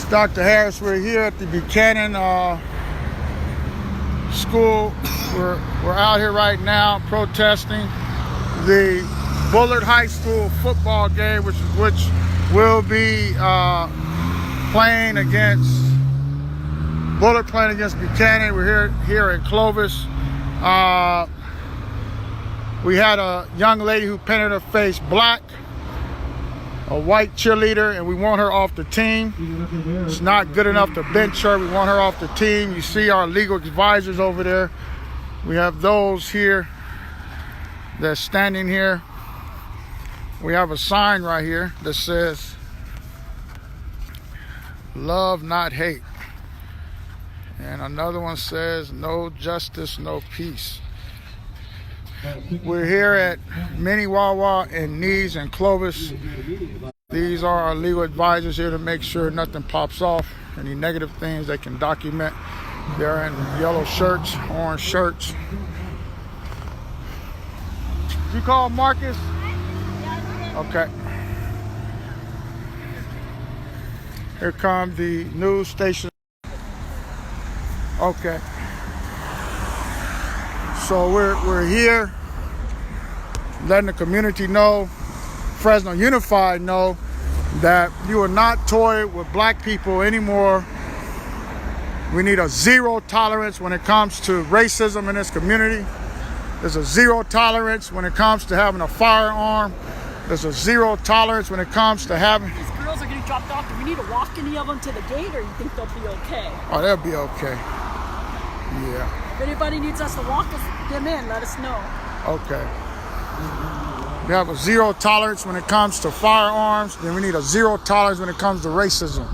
Dr. Harris. We're here at the Buchanan school. We're out here right now protesting the Bullard High School football game, which will be playing against Bullard playing against Buchanan. We're here in Clovis. We had a young lady who painted her face black, a white cheerleader, and we want her off the team. It's not good enough to bench her. We want her off the team. You see our legal advisors over there. We have those here that's standing here. We have a sign right here that says, "Love, not hate." And another one says, "No justice, no peace." We're here at Mini Wawa and Knees and Clovis. These are our legal advisors here to make sure nothing pops off. Any negative things they can document. They're in yellow shirts, orange shirts. Did you call Marcus? Okay. Here come the news station. Okay. So we're here letting the community know, Fresno Unified know, that you will not toy with black people anymore. We need a zero tolerance when it comes to racism in this community. There's a zero tolerance when it comes to having a firearm. There's a zero tolerance when it comes to having... These girls are getting dropped off. Do we need to walk any of them to the gate, or you think they'll be okay? Oh, they'll be okay. Yeah. If anybody needs us to walk them in, let us know. Okay. We have a zero tolerance when it comes to firearms. Then we need a zero tolerance when it comes to racism.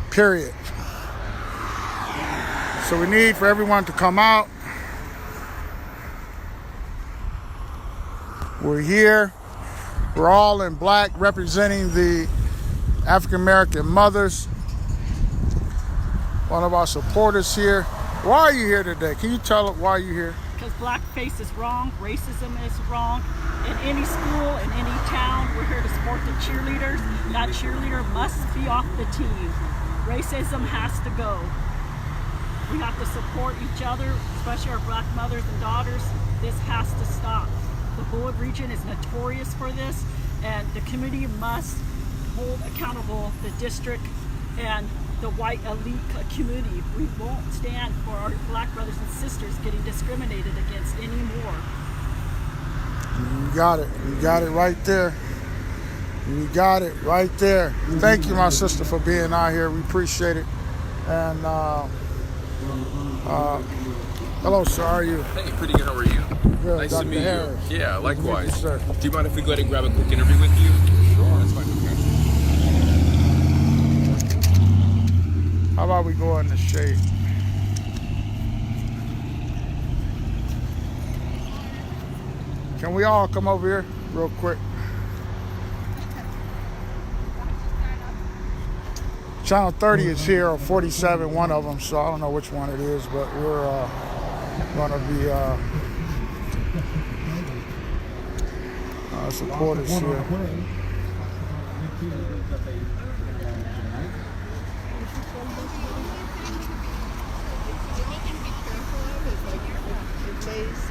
Period. So we need for everyone to come out. We're here. We're all in black, representing the African American mothers. One of our supporters here. Why are you here today? Can you tell us why you're here? Because blackface is wrong, racism is wrong. In any school, in any town, we're here to support the cheerleaders. That cheerleader must be off the team. Racism has to go. We have to support each other, especially our black mothers and daughters. This has to stop. The Bullard region is notorious for this, and the community must hold accountable the district and the white elite community. We won't stand for our black brothers and sisters getting discriminated against anymore. You got it. You got it right there. You got it right there. Thank you, my sister, for being out here. We appreciate it. And hello, sir. How are you? Hey, pretty good. How are you? Good. Nice Dr. to meet Harris. you. Yeah, likewise. Thank you, sir. Do you mind if we go ahead and grab a quick interview with you? Sure, that's fine. Okay. How about we go in the shade? Can we all come over here real quick? Channel 30 is here, or 47, one of them, so I don't know which one it is, but we're going to be supporters here.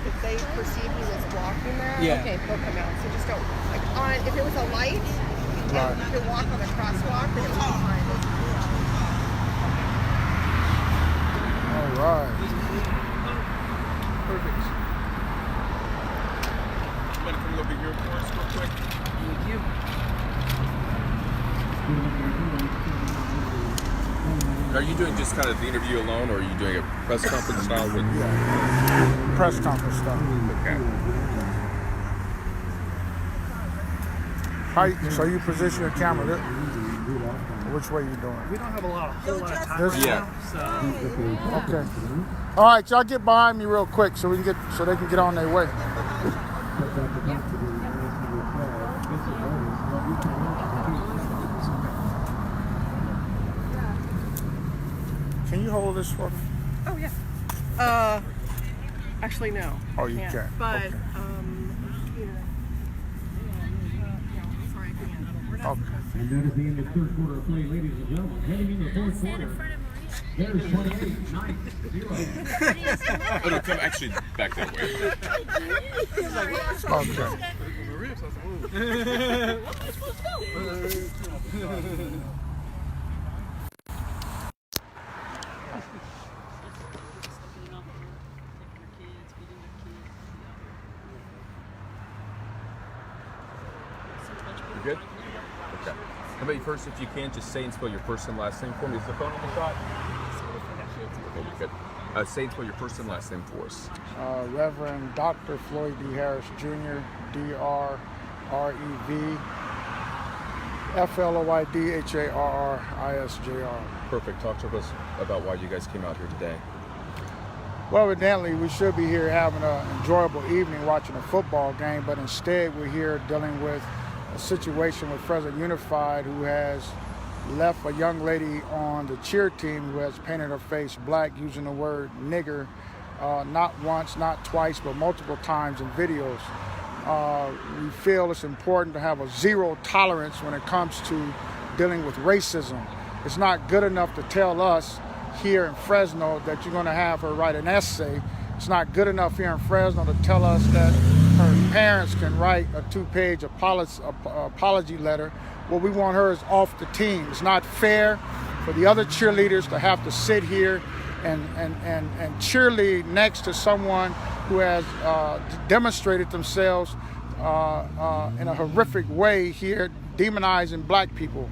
If they perceive you as walking there, yeah. Okay, they'll come out. So just don't, like, if it was a light, Right. and you could walk on the crosswalk, then it would be fine. All right. Perfect. You want to come over here for us real quick? Thank you. Are you doing just kind of the interview alone, or are you doing a press conference style with? Yeah. Press conference stuff. Okay. So you position your camera there? Which way you doing? We don't have a whole lot of time right Yeah. now, so Okay. All right, y'all get behind me real quick so they can get on their way. Can you hold this for me? Oh, yeah. Actually, no. Oh, you can't. But, Okay. here. Sorry, I can't. Okay. And that is the end of the third quarter of play, ladies and gentlemen. Heading into the fourth quarter. There's 28-9-0. It'll come actually back that way. Okay. You good? Okay. How about you first, if you can, just say and spell your first and last name for me. Is the phone on the shot? Okay, you're good. Say and spell your first and last name for us. Reverend Dr. Floyd D. Harris Jr., D-R-R-E-V, F-L-O-Y-D-H-A-R-R-I-S-J-R. Perfect. Talk to us about why you guys came out here today. Well, evidently, we should be here having an enjoyable evening watching a football game, but instead we're here dealing with a situation with Fresno Unified, who has left a young lady on the cheer team who has painted her face black using the word nigger, not once, not twice, but multiple times in videos. We feel it's important to have a zero tolerance when it comes to dealing with racism. It's not good enough to tell us here in Fresno that you're going to have her write an essay. It's not good enough here in Fresno to tell us that her parents can write a 2-page apology letter. What we want her is off the team. It's not fair for the other cheerleaders to have to sit here and cheerlead next to someone who has demonstrated themselves in a horrific way here, demonizing black people.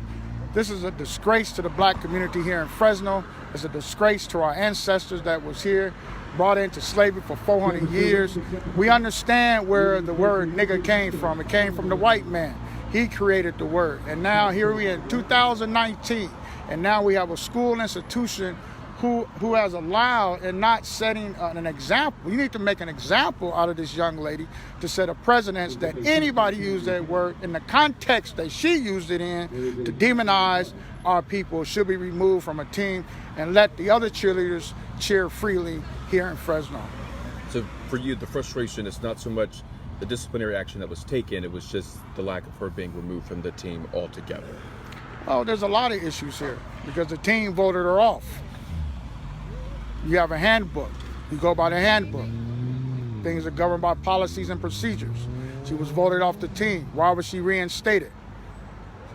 This is a disgrace to the black community here in Fresno. It's a disgrace to our ancestors that was here, brought into slavery for 400 years. We understand where the word nigger came from. It came from the white man. He created the word. And now here we are in 2019, and now we have a school institution who has allowed and not setting an example. You need to make an example out of this young lady to set a precedence that anybody use that word in the context that she used it in to demonize our people should be removed from a team and let the other cheerleaders cheer freely here in Fresno. So for you, the frustration is not so much the disciplinary action that was taken, it was just the lack of her being removed from the team altogether. Oh, there's a lot of issues here because the team voted her off. You have a handbook. You go by the handbook. Things are governed by policies and procedures. She was voted off the team. Why was she reinstated?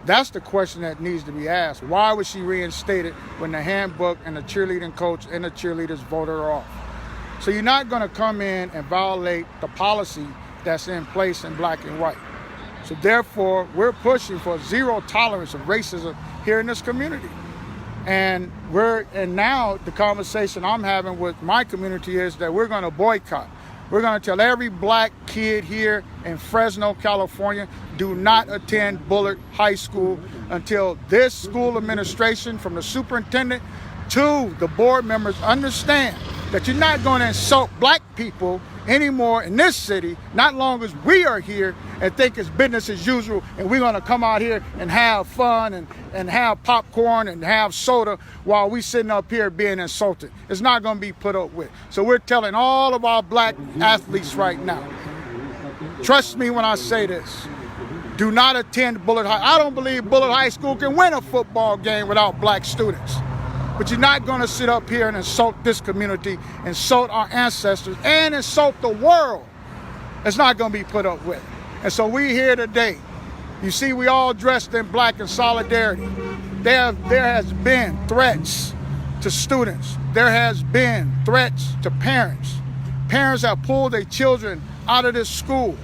That's the question that needs to be asked. Why was she reinstated when the handbook and the cheerleading coach and the cheerleaders voted her off? So you're not going to come in and violate the policy that's in place in black and white. So therefore, we're pushing for zero tolerance of racism here in this community. And now the conversation I'm having with my community is that we're going to boycott. We're going to tell every black kid here in Fresno, California, do not attend Bullard High School until this school administration, from the superintendent to the board members, understand that you're not going to insult black people anymore in this city, not long as we are here and think it's business as usual, and we're going to come out here and have fun and have popcorn and have soda while we sitting up here being insulted. It's not going to be put up with. So we're telling all of our black athletes right now, trust me when I say this, do not attend Bullard High. I don't believe Bullard High School can win a football game without black students. But you're not going to sit up here and insult this community, insult our ancestors, and insult the world. It's not going to be put up with. And so we're here today. You see, we all dressed in black in solidarity. There has been threats to students. There has been threats to parents. Parents have pulled their children out of this school.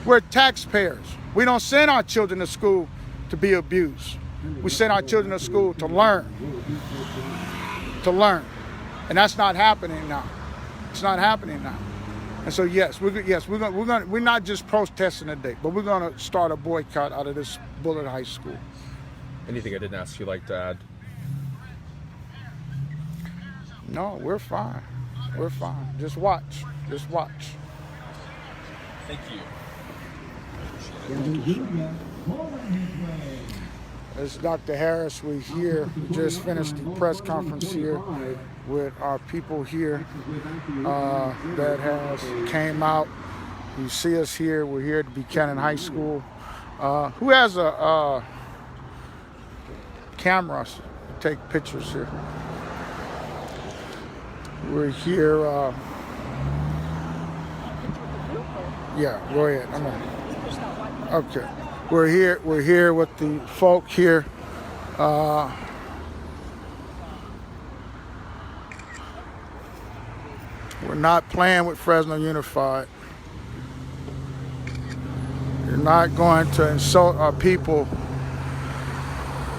We're taxpayers. We don't send our children to school to be abused. We send our children to school to learn. And that's not happening now. It's not happening now. And so we're not just protesting today, but we're going to start a boycott out of this Bullard High School. Anything I didn't ask you like to add? No, we're fine. We're fine. Just watch. Thank you. It's Dr. Harris. We're here. We just finished the press conference here with our people here that has came out. You see us here. We're here at Buchanan High School. Who has a cameras to take pictures here. We're here. Yeah, go ahead. I'm on. Okay, we're here. We're here with the folk here. We're not playing with Fresno Unified. You're not going to insult our people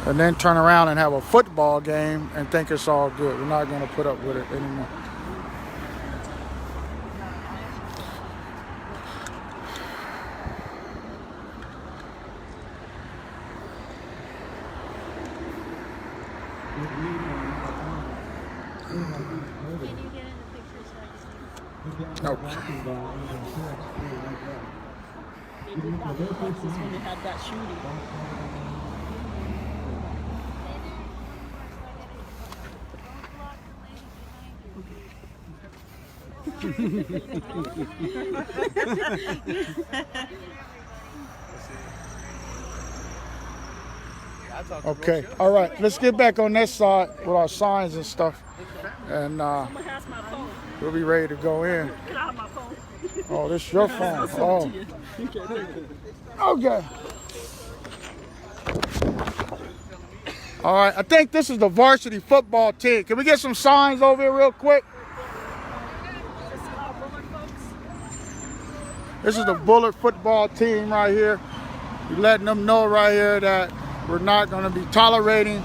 and then turn around and have a football game and think it's all good. We're not going to put up with it anymore. Can you get in the picture so I can see? Nope. They did that in Texas when they had that shooting. Okay. All right. Let's get back on this side with our signs and stuff, and Someone has my phone. we'll be ready to go in. Get out of my phone. Oh, this is your phone. Oh. Okay. All right. I think this is the varsity football team. Can we get some signs over here real quick? This is the Bullard football team right here. We're letting them know right here that we're not going to be tolerating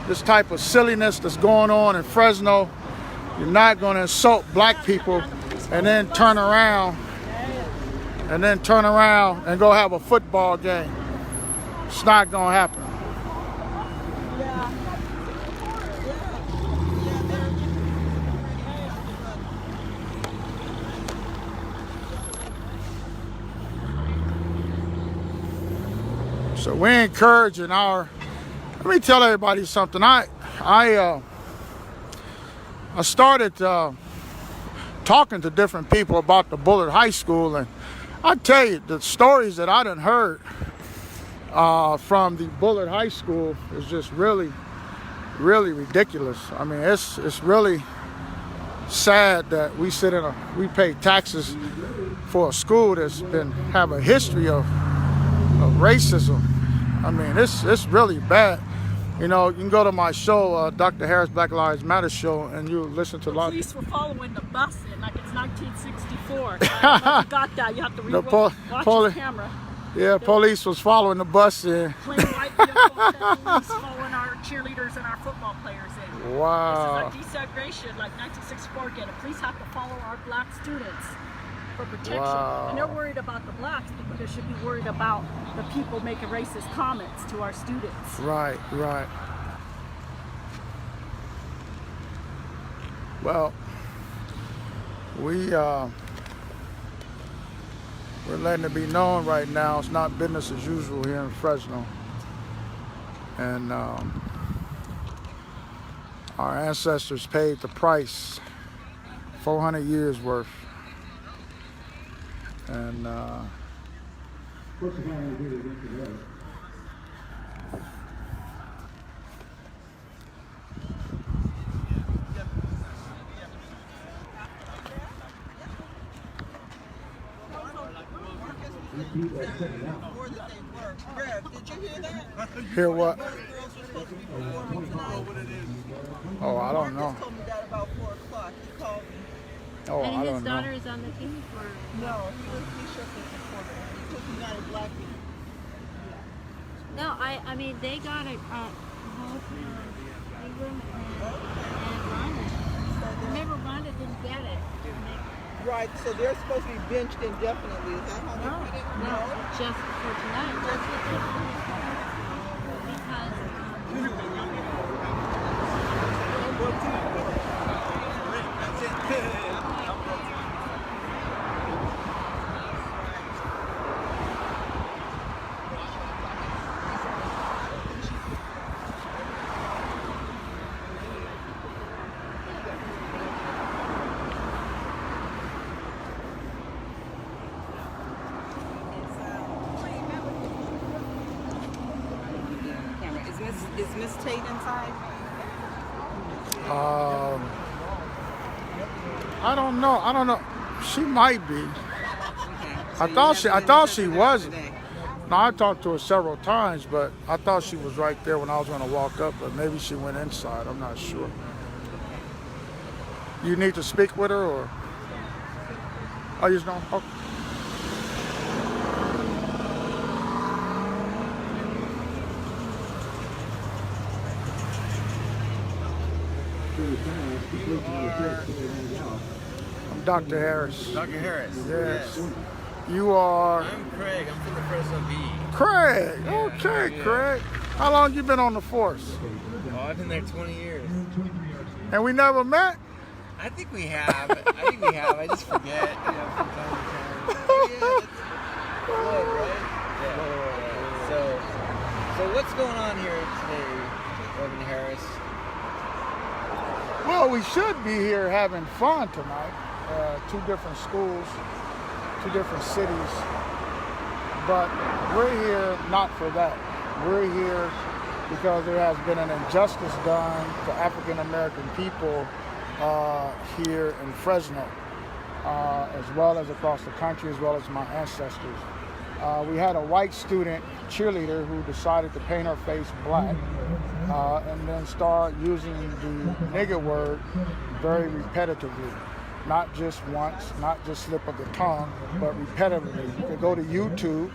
this type of silliness that's going on in Fresno. You're not going to insult black people and then turn around and go have a football game. It's not going to happen. So we're encouraging let me tell everybody something. I started talking to different people about the Bullard High School, and I tell you, the stories that I done heard from the Bullard High School is just really, really ridiculous. I mean, it's really sad that we pay taxes for a school that's have a history of racism. I mean, it's really bad. You know, you can go to my show, Dr. Harris Black Lives Matter show, and you listen to a lot of Police were following the bus in like it's 1964. I don't know if you got that. You have to watch the camera. Yeah, police was following the bus in. Plain white vehicles that police following our cheerleaders and our football players in. Wow. This is like desegregation, like 1964 again. The police have to follow our black students for protection. Wow. And they're worried about the blacks, but they should be worried about the people making racist comments to our students. Right. Well, we're letting it be known right now it's not business as usual here in Fresno. And our ancestors paid the price, 400 years worth. And What's the final do against the road? hear what? Oh, I don't know. Told me that about 4 o'clock. He called me. Oh, I And don't his know. daughter is on the team for. No, he shook his supporter. He took me out of black people. No, I mean they got it. Both Ingram and Rhonda. Remember, Rhonda didn't get it. Right, so they're supposed to be benched indefinitely. Is that how they No, put it? no, just for tonight. That's what they put it Is Miss Tate inside? I don't know. She might be. Okay. I thought she wasn't. No, I talked to her several times, but I thought she was right there when I was going to walk up, but maybe she went inside. I'm not sure. You need to speak with her, or? Oh, you just don't? Okay. I'm Dr. Harris. Dr. Harris. Yes. You are? I'm Craig. I'm from the Fresno V. Craig. Yeah, Okay, yeah. Craig. How long you been on the force? Oh, I've been there 20 years. And we never met? I think we have. I just forget, from time to time. Yeah, it's Floyd, right? Yeah. So what's going on here today, Reverend Harris? Well, we should be here having fun tonight. Two different schools, two different cities. But we're here not for that. We're here because there has been an injustice done to African American people here in Fresno, as well as across the country, as well as my ancestors. We had a white student cheerleader who decided to paint her face black and then start using the nigger word very repetitively. Not just once, not just slip of the tongue, but repetitively. You can go to YouTube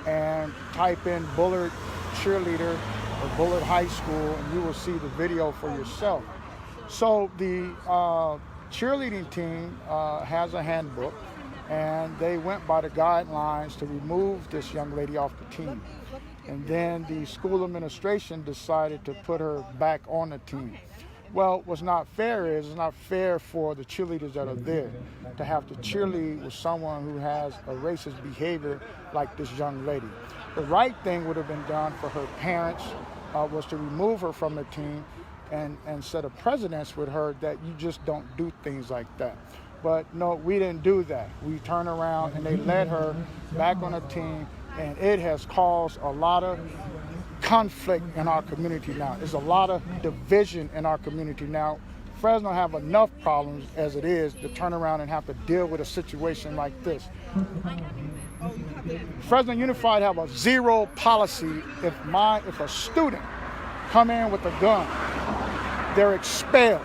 and type in Bullard cheerleader or Bullard High School, and you will see the video for yourself. So the cheerleading team has a handbook, and they went by the guidelines to remove this young lady off the team. And then the school administration decided to put her back on the team. Well, what's not fair is it's not fair for the cheerleaders that are there to have to cheerlead with someone who has a racist behavior like this young lady. The right thing would have been done for her parents was to remove her from the team and set a precedence with her that you just don't do things like that. But no, we didn't do that. We turned around and they let her back on the team, and it has caused a lot of conflict in our community now. There's a lot of division in our community now. Fresno have enough problems as it is to turn around and have to deal with a situation like this. Fresno Unified have a zero policy. If a student come in with a gun, they're expelled,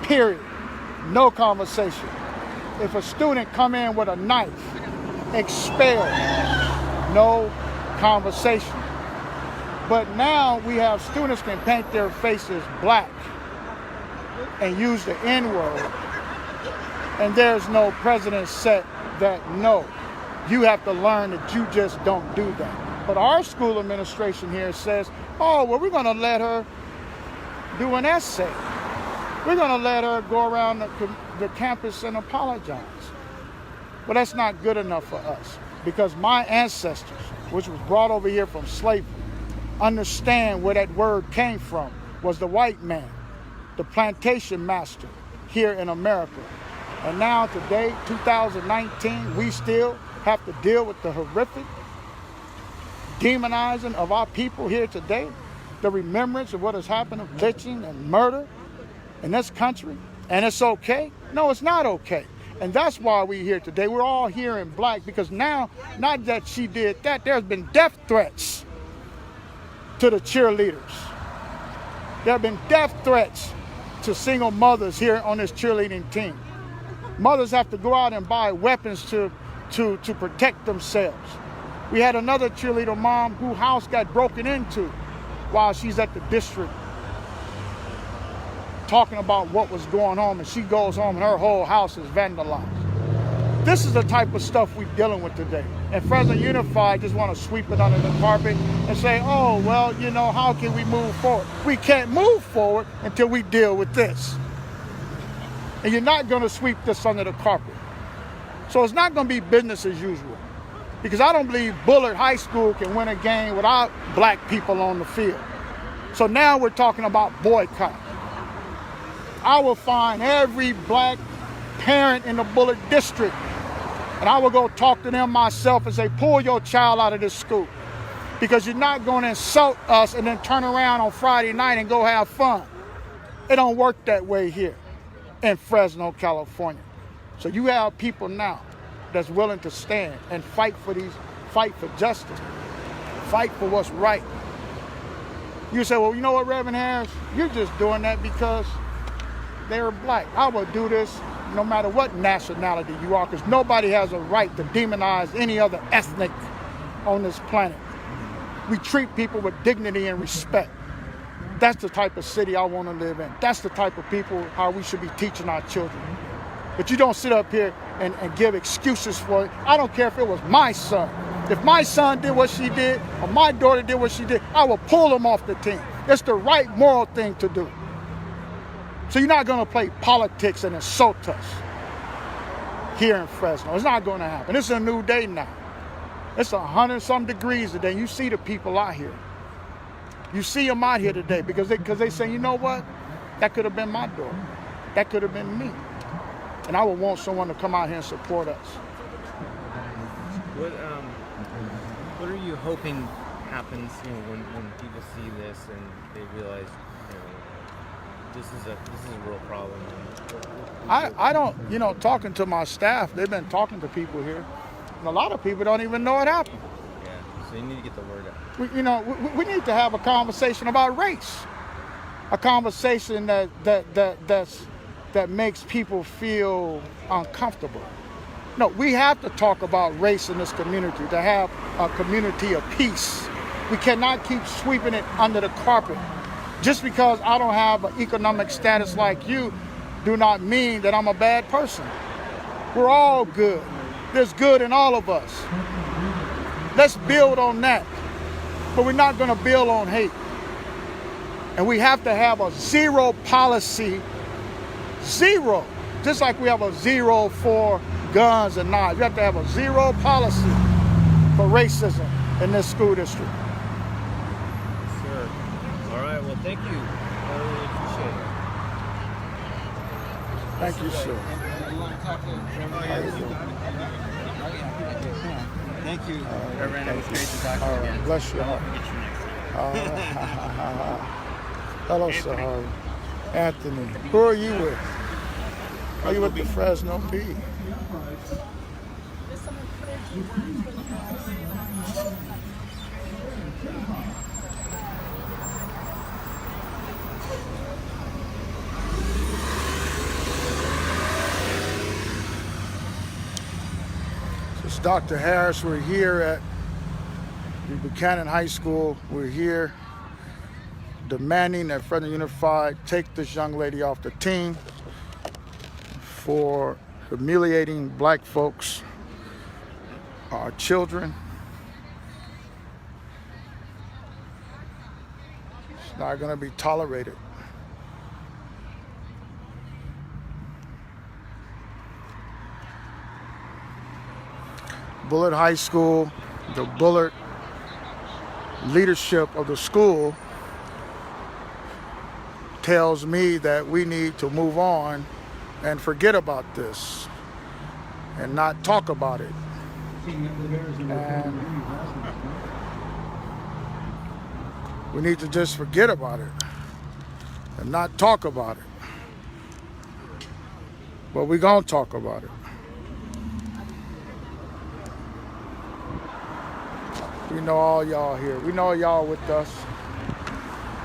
period. No conversation. If a student come in with a knife, expelled, no conversation. But now we have students can paint their faces black and use the N-word, and there's no precedent set that no, you have to learn that you just don't do that. But our school administration here says, oh, well, we're going to let her do an essay. We're going to let her go around the campus and apologize. Well, that's not good enough for us, because my ancestors, which was brought over here from slavery, understand where that word came from, was the white man, the plantation master here in America. And now today, 2019, we still have to deal with the horrific demonizing of our people here today, the remembrance of what has happened of lynching and murder in this country. And it's okay? No, it's not okay. And that's why we're here today. We're all here in black because now, not that she did that, there's been death threats to the cheerleaders. There have been death threats to single mothers here on this cheerleading team. Mothers have to go out and buy weapons to protect themselves. We had another cheerleader mom whose house got broken into while she's at the district talking about what was going on, and she goes home and her whole house is vandalized. This is the type of stuff we're dealing with today. And Fresno Unified just want to sweep it under the carpet and say, oh, well, you know, how can we move forward? We can't move forward until we deal with this. And you're not going to sweep this under the carpet. So it's not going to be business as usual. Because I don't believe Bullard High School can win a game without black people on the field. So now we're talking about boycott. I will find every black parent in the Bullard district, and I will go talk to them myself and say, pull your child out of this school. Because you're not going to insult us and then turn around on Friday night and go have fun. It don't work that way here in Fresno, California. So you have people now that's willing to stand and fight for justice, fight for what's right. You say, well, you know what, Reverend Harris? You're just doing that because they're black. I will do this no matter what nationality you are, because nobody has a right to demonize any other ethnic on this planet. We treat people with dignity and respect. That's the type of city I want to live in. That's the type of people how we should be teaching our children. But you don't sit up here and give excuses for it. I don't care if it was my son. If my son did what she did, or my daughter did what she did, I will pull them off the team. It's the right moral thing to do. So you're not going to play politics and insult us here in Fresno. It's not going to happen. It's a new day now. It's 100-some degrees today. You see the people out here. You see them out here today because they say, you know what? That could have been my daughter. That could have been me. And I would want someone to come out here and support us. What are you hoping happens, when people see this and they realize, this is a real problem? I don't, talking to my staff, they've been talking to people here, and a lot of people don't even know it happened. Yeah, so you need to get the word out. We need to have a conversation about race, a conversation that makes people feel uncomfortable. No, we have to talk about race in this community to have a community of peace. We cannot keep sweeping it under the carpet. Just because I don't have an economic status like you do not mean that I'm a bad person. We're all good. There's good in all of us. Let's build on that. But we're not going to build on hate. And we have to have a zero policy, zero, just like we have a zero for guns and knives. We have to have a zero policy for racism in this school district. Sure. All right, well, thank you. I really appreciate it. Thank you, sir. You want to talk to Thank you, Reverend. It was great to talk to you again. Bless you. Hello, sir. Anthony. Who are you with? Are you with the Fresno Bee? This is Dr. Harris. We're here at the Buchanan High School. We're here demanding that Fresno Unified take this young lady off the team for humiliating black folks, our children. It's not going to be tolerated. Bullard High School, the Bullard leadership of the school tells me that we need to move on and forget about this and not talk about it. And we need to just forget about it and not talk about it. But we're going to talk about it. We know all y'all here. We know y'all with us.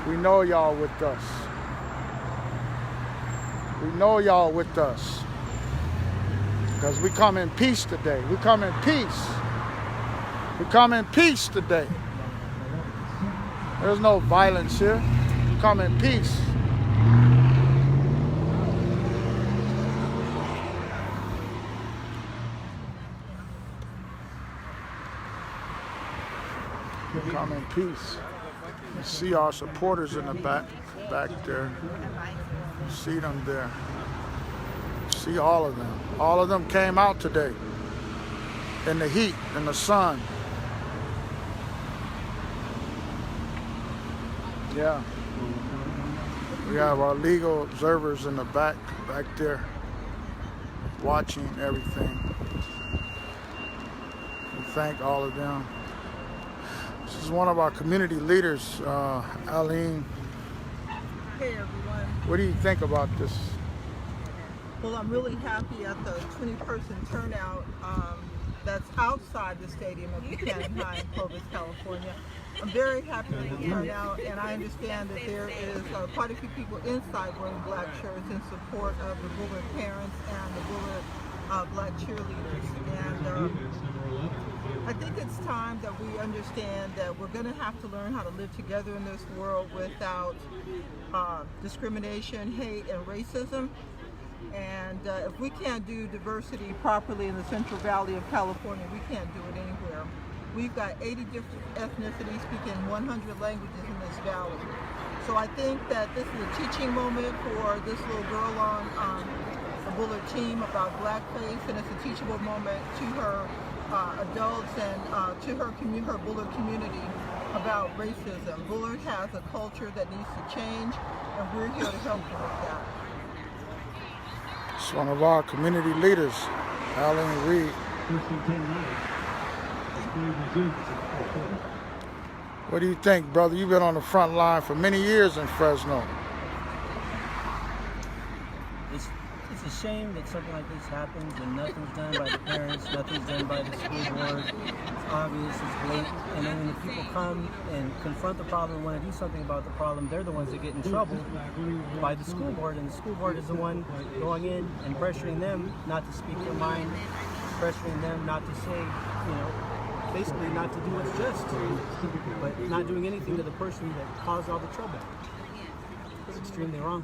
We know y'all with us. We know y'all with us. Because we come in peace today. We come in peace. We come in peace today. There's no violence here. We come in peace. We come in peace. You see our supporters in the back there. You see them there. You see all of them. All of them came out today in the heat, in the sun. Yeah. We have our legal observers in the back there, watching everything. We thank all of them. This is one of our community leaders, Aline. Hey everyone. What do you think about this? Well, I'm really happy at the 20-person turnout that's outside the stadium of Buchanan High in Clovis, California. I'm very happy with the turnout, and I understand that there is quite a few people inside wearing black shirts in support of the Bullard parents and the Bullard black cheerleaders. And I think it's time that we understand that we're going to have to learn how to live together in this world without discrimination, hate, and racism. And if we can't do diversity properly in the Central Valley of California, we can't do it anywhere. We've got 80 different ethnicities speaking 100 languages in this valley. So I think that this is a teaching moment for this little girl on the Bullard team about blackface, and it's a teachable moment to her adults and to her Bullard community about racism. Bullard has a culture that needs to change, and we're here to help them with that. It's one of our community leaders, Alan Reed. What do you think, brother? You've been on the front line for many years in Fresno. It's a shame that something like this happens and nothing's done by the parents, nothing's done by the school board. It's obvious, it's blatant, and then when the people come and confront the problem and want to do something about the problem, they're the ones that get in trouble by the school board, and the school board is the one going in and pressuring them not to speak their mind, pressuring them not to say, basically not to do what's just, but not doing anything to the person that caused all the trouble. It's extremely wrong.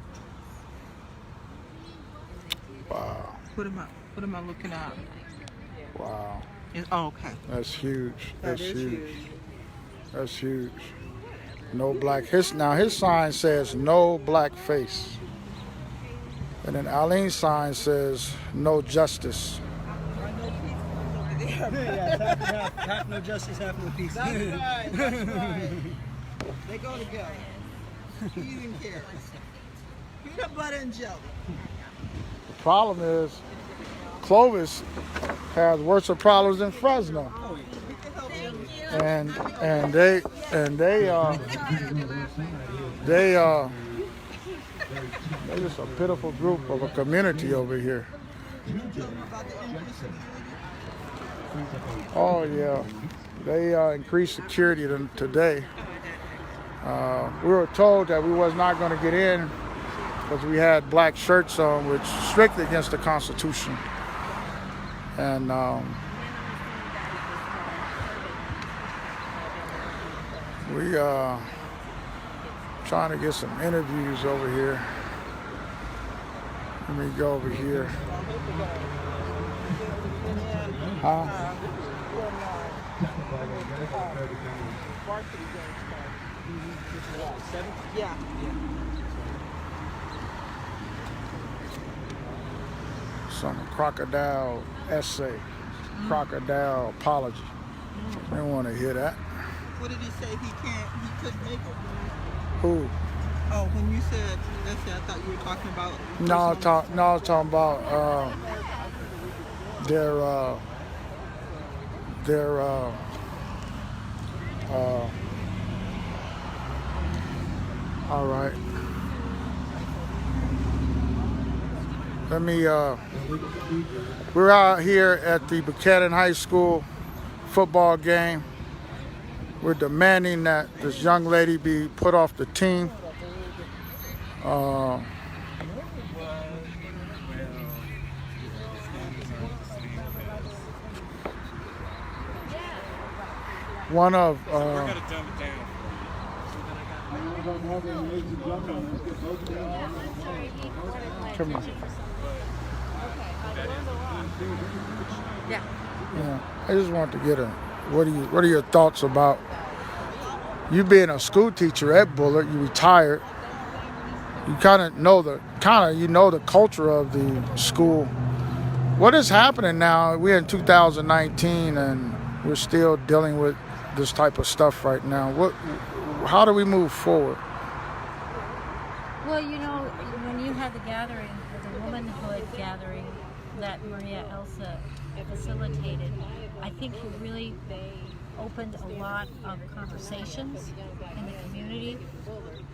Wow. What am I looking at? Wow. Okay. That's huge. That is huge. That's huge. No black. Now his sign says no black face. And then Aline's sign says no justice. Yeah, half no justice, half no peace. That's right. That's right. They go together. Peas and carrots. Peanut butter and jelly. The problem is Clovis has worse problems than Fresno. And they're just a pitiful group of a community over here. Oh yeah, they increased security today. We were told that we was not going to get in because we had black shirts on, which is strictly against the Constitution. And we trying to get some interviews over here. Let me go over here. Huh? Yeah. Some crocodile essay, crocodile apology. They don't want to hear that. What did he say? He couldn't make it. Who? Oh, when you said essay, I thought you were talking about. No, I was talking about their all right. Let me, we're out here at the Buchanan High School football game. We're demanding that this young lady be put off the team. One of come on. Yeah. I just want to get what are your thoughts about you being a school teacher at Bullard? You retired. You kind of know the culture of the school. What is happening now? We're in 2019 and we're still dealing with this type of stuff right now. How do we move forward? Well, when you had the gathering, the womanhood gathering that Maria Elsa facilitated, I think you really opened a lot of conversations in the community.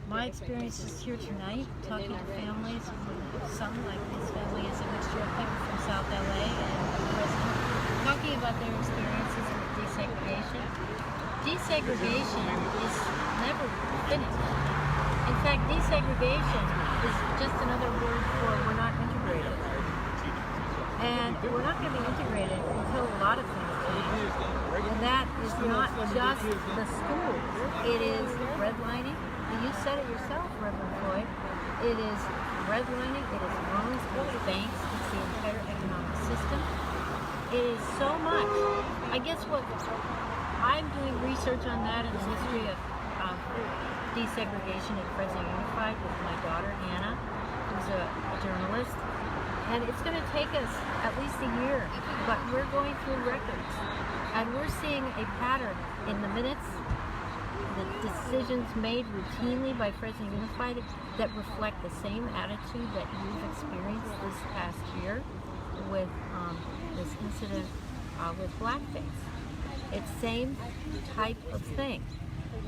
My experiences here tonight, talking to families, some like this family is a mixture of people from South LA and Fresno, talking about their experiences with desegregation. Desegregation is never finished. In fact, desegregation is just another word for we're not integrated. And we're not going to be integrated until a lot of things change. And that is not just the schools. It is redlining. You said it yourself, Reverend Floyd. It is redlining, it is loans, it's banks, it's the entire economic system. It is so much. I guess what I'm doing research on that in the history of desegregation at Fresno Unified with my daughter Anna, who's a journalist. And it's going to take us at least a year, but we're going through records. And we're seeing a pattern in the minutes, the decisions made routinely by Fresno Unified that reflect the same attitude that you've experienced this past year with this incident with blackface. It's same type of thing.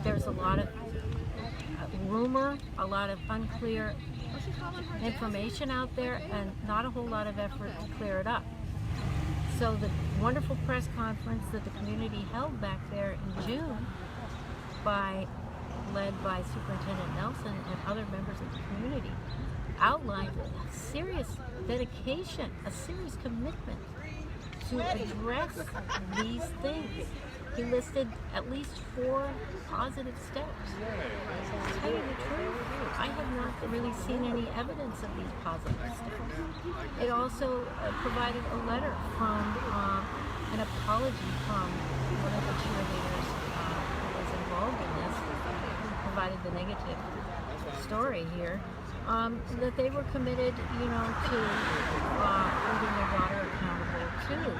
There's a lot of rumor, a lot of unclear information out there, and not a whole lot of effort to clear it up. So the wonderful press conference that the community held back there in June, led by Superintendent Nelson and other members of the community, outlined a serious dedication, a serious commitment to address these things. He listed at least 4 positive steps. To tell you the truth, I have not really seen any evidence of these positive steps. It also provided a letter from an apology from one of the cheerleaders who was involved in this, who provided the negative story here, that they were committed, to holding their daughter accountable too.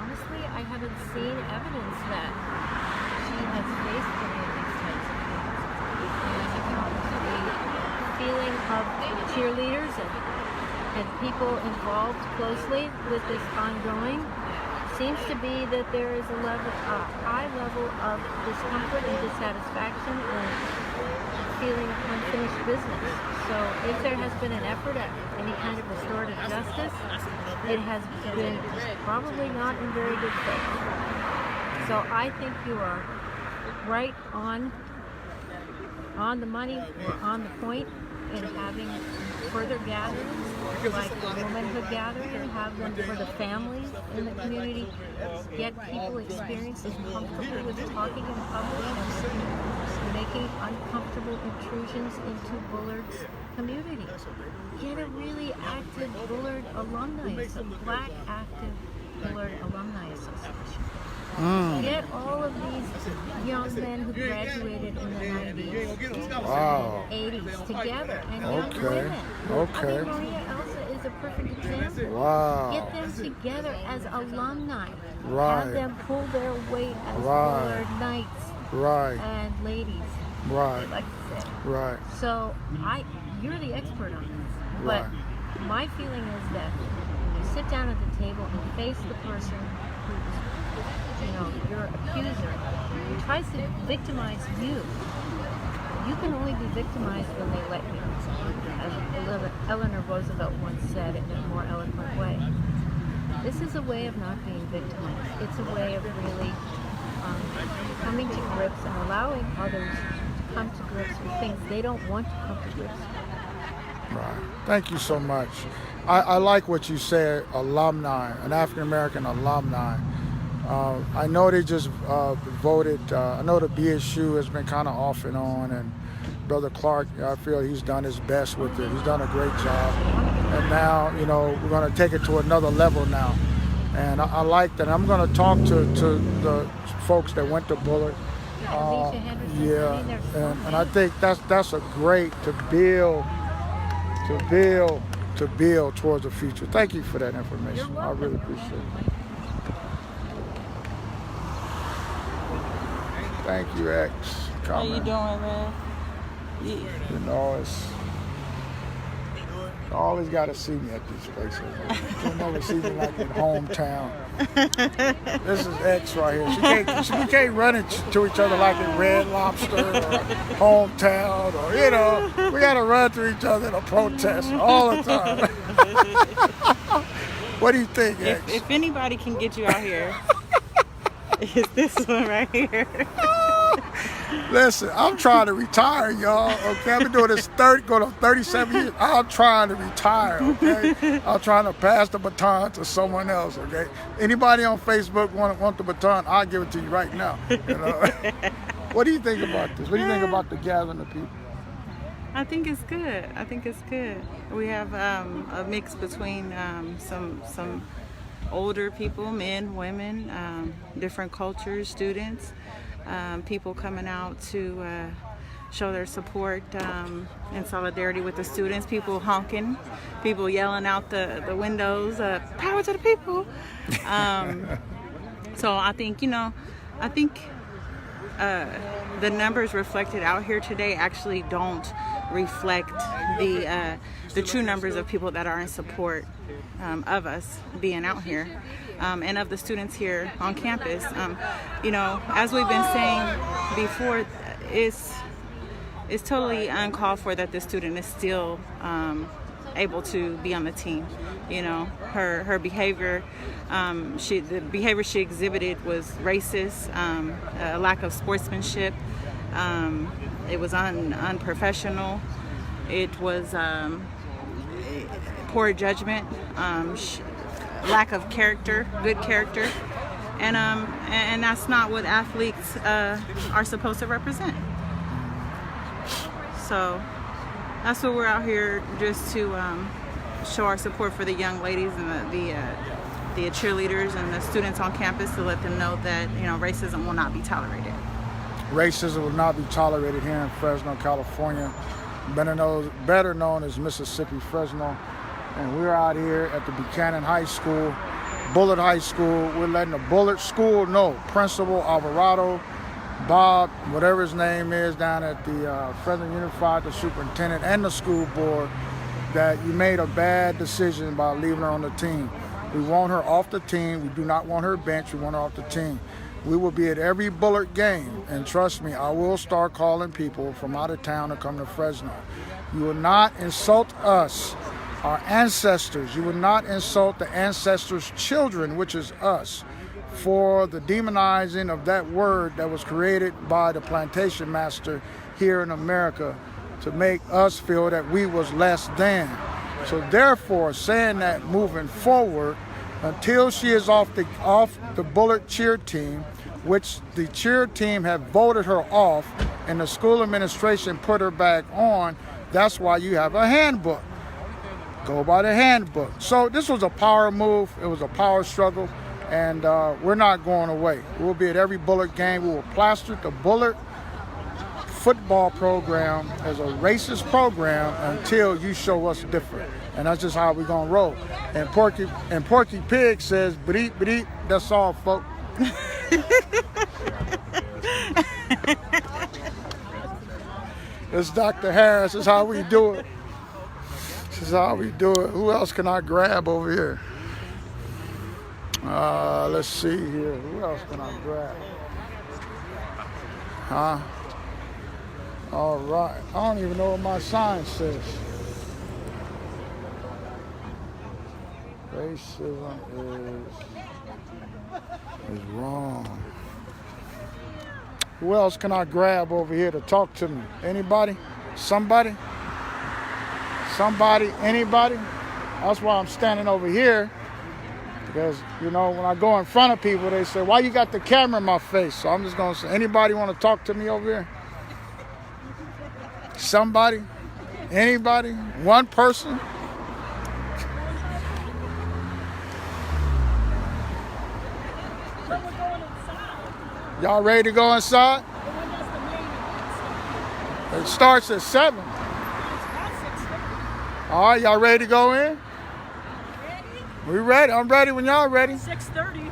Honestly, I haven't seen evidence that she has faced any of these types of things. And the feeling of cheerleaders and people involved closely with this ongoing seems to be that there is a high level of discomfort and dissatisfaction and feeling unfinished business. So if there has been an effort at any kind of restorative justice, it has been probably not in very good faith. So I think you are right on the money, on the point in having further gatherings, like the womanhood gathering, and have them for the families in the community, get people experiencing comfortable with talking in public and making uncomfortable intrusions into Bullard's community. Get a really active Bullard alumni, a black active Bullard alumni association. Get all of these young men who graduated in the 90s, Wow. 80s together, and young women. Okay. I mean, Maria Elsa is a perfect example. Wow. Get them together as alumni. Right. Have them pull their weight as Right. Bullard knights Right. and ladies. Right. Like to say. Right. So you're the expert on this, but Right. my feeling is that when you sit down at the table and face the person who's, your accuser, who tries to victimize you, you can only be victimized when they let you. As Eleanor Roosevelt once said in a more eloquent way, this is a way of not being victimized. It's a way of really coming to grips and allowing others to come to grips with things they don't want to come to grips with. Right. Thank you so much. I like what you said, alumni, an African-American alumni. I know they just voted. I know the BSU has been kind of off and on, and Brother Clark, I feel he's done his best with it. He's done a great job. And now, we're going to take it to another level now. And I like that. I'm going to talk to the folks that went to Bullard. And I think that's a great to build towards the future. Thank you for that information. I really appreciate it. Thank you, X. How you doing, man? It's You always got to see me at these places. You'll never see me like at hometown. This is X right here. We can't run into each other like at Red Lobster or hometown or, you know, we got to run to each other in a protest all the time. What do you think, X? If anybody can get you out here, it's this one right here. Listen, I'm trying to retire, y'all. Okay, I've been doing this going on 37 years. I'm trying to retire. Okay, I'm trying to pass the baton to someone else. Okay, anybody on Facebook want the baton? I'll give it to you right now. You know? What do you think about this? What do you think about the gathering of people? I think it's good. I think it's good. We have a mix between some older people, men, women, different cultures, students. People coming out to show their support and solidarity with the students, people honking, people yelling out the windows, power to the people. So I think, the numbers reflected out here today actually don't reflect the true numbers of people that are in support of us being out here. And of the students here on campus. As we've been saying before, it's totally uncalled for that the student is still able to be on the team. Her behavior, the behavior she exhibited was racist, a lack of sportsmanship. It was unprofessional. It was poor judgment. Lack of character, good character, and that's not what athletes are supposed to represent. So that's what we're out here just to show our support for the young ladies and the cheerleaders and the students on campus, to let them know that racism will not be tolerated. Racism will not be tolerated here in Fresno, California, better known as Mississippi, Fresno. And we're out here at the Buchanan High School, Bullard High School. We're letting the Bullard School know, Principal Alvarado, Bob, whatever his name is, down at the Fresno Unified, the superintendent and the school board, that you made a bad decision by leaving her on the team. We want her off the team. We do not want her bench. We want her off the team. We will be at every Bullard game, and trust me, I will start calling people from out of town to come to Fresno. You will not insult us, our ancestors. You will not insult the ancestors' children, which is us, for the demonizing of that word that was created by the plantation master here in America to make us feel that we was less than. So therefore, saying that moving forward, until she is off the Bullard cheer team, which the cheer team have voted her off and the school administration put her back on, that's why you have a handbook. Go by the handbook. So this was a power move. It was a power struggle, and we're not going away. We'll be at every Bullard game. We will plaster the Bullard football program as a racist program until you show us different. And that's just how we're going to roll. And Porky Pig says, "Beep, beep." That's all, folks. It's Dr. Harris. This is how we do it. This is how we do it. Who else can I grab over here? Let's see here. Who else can I grab? All right. I don't even know what my sign says. Racism is wrong. Who else can I grab over here to talk to me? Anybody? Somebody? Somebody? Anybody? That's why I'm standing over here. Because, when I go in front of people, they say, "Why you got the camera in my face?" So I'm just going to say, anybody want to talk to me over here? Somebody? Anybody? One person? Y'all ready to go inside? It starts at 7. All right, y'all ready to go in? We ready? I'm ready when y'all ready. 6:30.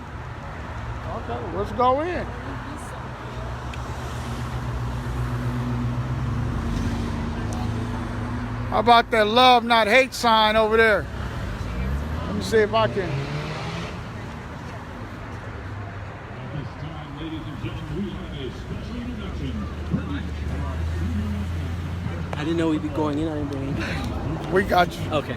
Okay, let's go in. How about that love, not hate sign over there? Let me see if I can. At this time, ladies and gentlemen, we have a special introduction. I didn't know we'd be going in. I didn't bring anything. We got you. Okay.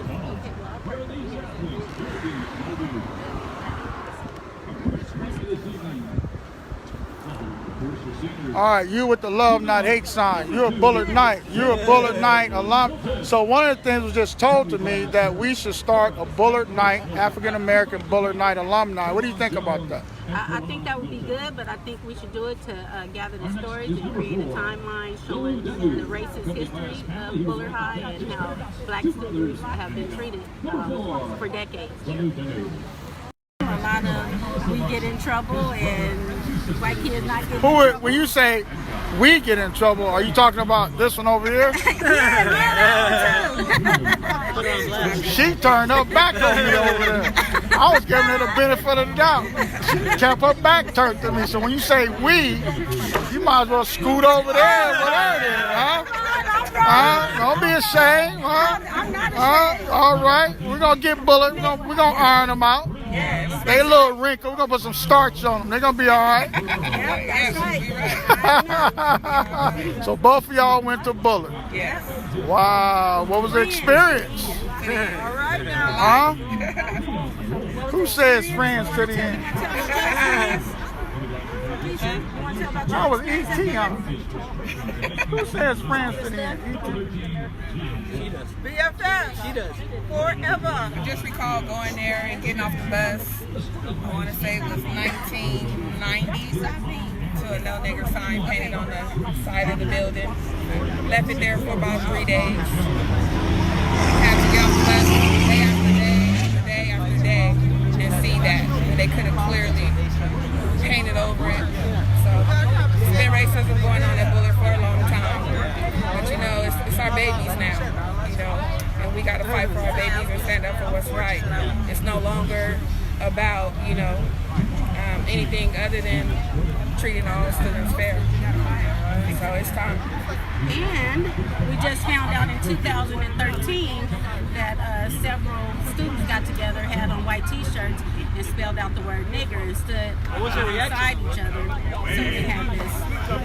All right, you with the love, not hate sign. You're a Bullard Knight. You're a Bullard Knight alum. So one of the things was just told to me that we should start a Bullard Knight, African-American Bullard Knight alumni. What do you think about that? I think that would be good, but I think we should do it to gather the stories and create a timeline showing the racist history of Bullard High and how black students have been treated for decades. A lot of we get in trouble and white kids not getting in trouble. When you say we get in trouble, are you talking about this one over here? She turned her back on me over there. I was giving her the benefit of the doubt. She kept her back turned to me. So when you say we, you might as well scoot over there and whatever it is, huh? Don't be ashamed, huh? All right, we're gonna get Bullard. We're gonna iron them out. They a little wrinkled. We're gonna put some starch on them. They're gonna be all right. So both of y'all went to Bullard. Yes. Wow, what was the experience? All right now. Huh? Who says friends to the end? I was E.T. huh? Who says friends to the end? She does. BFF. She does. Forever. I just recall going there and getting off the bus. I want to say it was 1990s. To a no nigger sign painted on the side of the building. Left it there for about 3 days. Had to get off the bus day after day after day after day and see that. And they could have clearly painted over it. So it's been racism going on at Bullard for a long time. But you know, it's our babies now. You know, and we got to fight for our babies and stand up for what's right. It's no longer about, you know, anything other than treating all students fair. So it's time. And we just found out in 2013 that several students got together, had on white t-shirts, and spelled out the word nigger and stood beside each other. So they had this.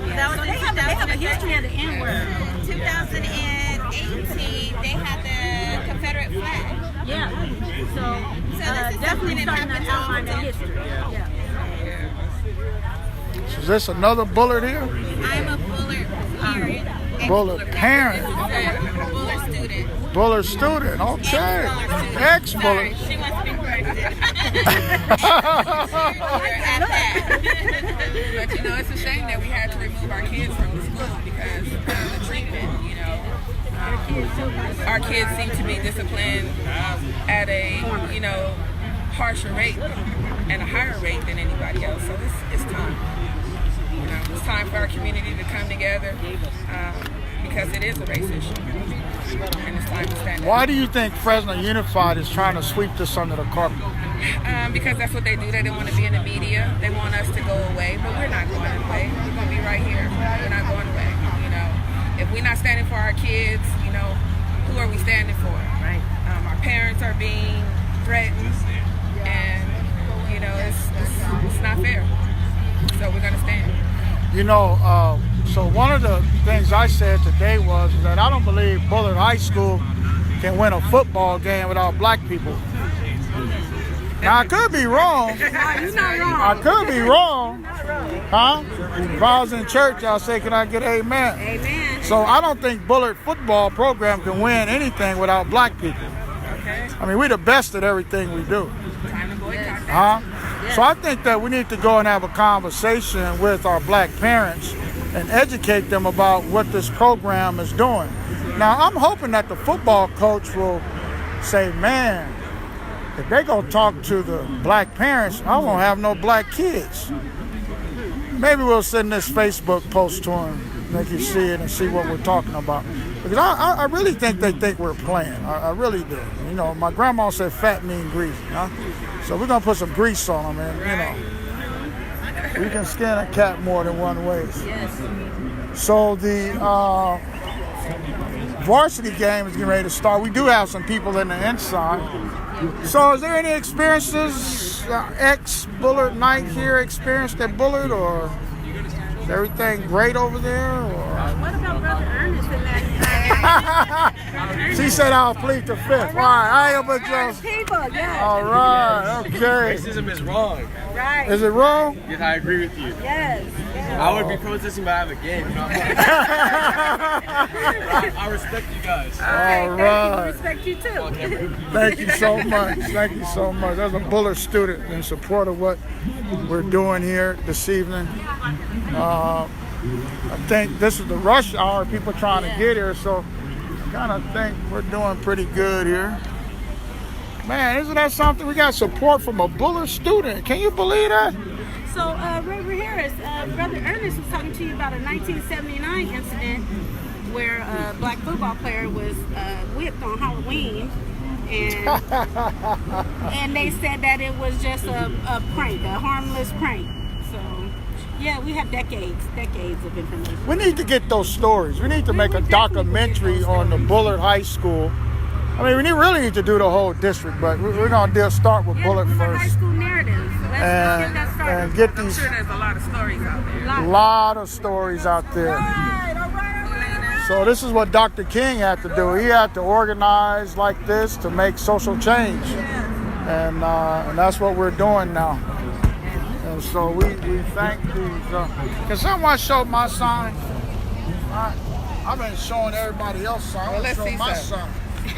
Yeah. So they have a history of the N-word. 2018, they had the Confederate flag. Yeah. So definitely starting to outline the history. Yeah. So is this another Bullard here? I'm a Bullard parent. Bullard parent. Bullard student. Bullard student, okay. Ex-Bullard. She wants to be corrected. But you know, it's a shame that we had to remove our kids from the school because of the treatment, you know. Our kids seem to be disciplined at a, you know, harsher rate and a higher rate than anybody else. So it's time. You know, it's time for our community to come together because it is a race issue. And it's time to stand up. Why do you think Fresno Unified is trying to sweep this under the carpet? Because that's what they do. They don't want to be in the media. They want us to go away, but we're not going away. We're going to be right here. We're not going away. You know, if we're not standing for our kids, you know, who are we standing for? Right. Our parents are being threatened, and you know, it's not fair. So we're going to stand. You know, so one of the things I said today was that I don't believe Bullard High School can win a football game without black people. Now, I could be wrong. You're not wrong. I could be wrong. Huh? If I was in church, I'll say, can I get amen? Amen. So I don't think Bullard football program can win anything without black people. Okay. I mean, we're the best at everything we do. Time to boycott. Huh? So I think that we need to go and have a conversation with our black parents and educate them about what this program is doing. Now, I'm hoping that the football coach will say, man, if they go talk to the black parents, I won't have no black kids. Maybe we'll send this Facebook post to them, make you see it and see what we're talking about. Because I really think they think we're playing. I really do. You know, my grandma said fat mean greasy, huh? So we're going to put some grease on them and, you know, we can skin a cat more than one way. Yes. So the varsity game is getting ready to start. We do have some people in the inside. So is there any experiences, ex-Bullard Knight here experienced at Bullard, or is everything great over there? Or? What about Brother Ernest in that? She said I'll plead the fifth. All right, I am a just. People, yes. All right, okay. Racism is wrong. Right. Is it wrong? Yes, I agree with you. Yes. I would be protesting, but I have a game. You know? I respect you guys. All right. I respect you too. Thank you so much. Thank you so much. As a Bullard student in support of what we're doing here this evening. I think this is the rush hour, people trying to get here, so I kind of think we're doing pretty good here. Man, isn't that something? We got support from a Bullard student. Can you believe that? So, Reverend Harris, Brother Ernest was talking to you about a 1979 incident where a black football player was whipped on Halloween, and they said that it was just a prank, a harmless prank. So, yeah, we have decades of information. We need to get those stories. We need to make a documentary on the Bullard High School. I mean, we really need to do the whole district, but we're going to start with Bullard first. High school narratives. Let's get that started. And get these. I'm sure there's a lot of stories out there. A lot of stories out there. So this is what Dr. King had to do. He had to organize like this to make social change. And that's what we're doing now. And so we thank these. Can someone show my sign? I've been showing everybody else's sign. Well, let's show see my some. sign. I